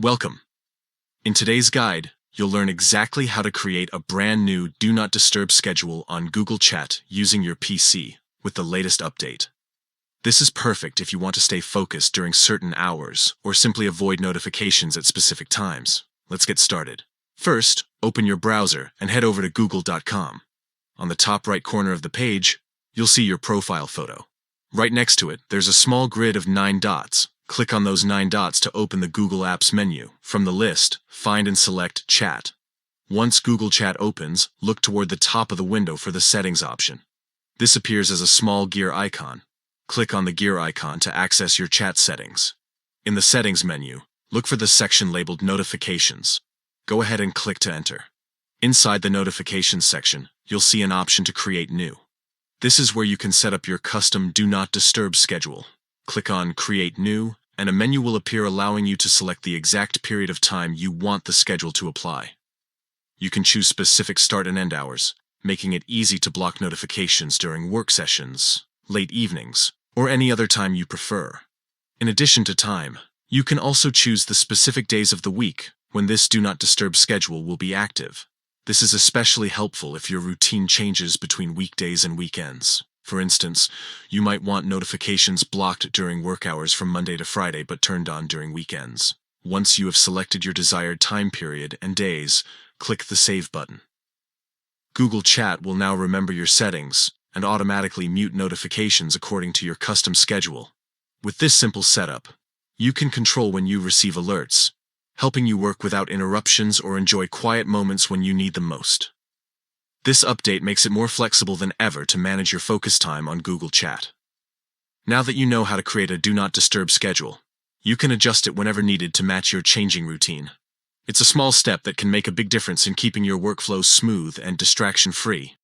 Welcome. In today's guide, you'll learn exactly how to create a brand new Do Not Disturb schedule on Google Chat using your PC with the latest update. This is perfect if you want to stay focused during certain hours or simply avoid notifications at specific times. Let's get started. First, open your browser and head over to google.com. On the top right corner of the page, you'll see your profile photo. Right next to it, there's a small grid of 9 dots. Click on those 9 dots to open the Google Apps menu. From the list, find and select Chat. Once Google Chat opens, look toward the top of the window for the Settings option. This appears as a small gear icon. Click on the gear icon to access your chat settings. In the Settings menu, look for the section labeled Notifications. Go ahead and click to enter. Inside the Notifications section, you'll see an option to create new. This is where you can set up your custom Do Not Disturb schedule. Click on Create New, and a menu will appear allowing you to select the exact period of time you want the schedule to apply. You can choose specific start and end hours, making it easy to block notifications during work sessions, late evenings, or any other time you prefer. In addition to time, you can also choose the specific days of the week when this Do Not Disturb schedule will be active. This is especially helpful if your routine changes between weekdays and weekends. For instance, you might want notifications blocked during work hours from Monday to Friday but turned on during weekends. Once you have selected your desired time period and days, click the Save button. Google Chat will now remember your settings and automatically mute notifications according to your custom schedule. With this simple setup, you can control when you receive alerts, helping you work without interruptions or enjoy quiet moments when you need them most. This update makes it more flexible than ever to manage your focus time on Google Chat. Now that you know how to create a Do Not Disturb schedule, you can adjust it whenever needed to match your changing routine. It's a small step that can make a big difference in keeping your workflow smooth and distraction-free.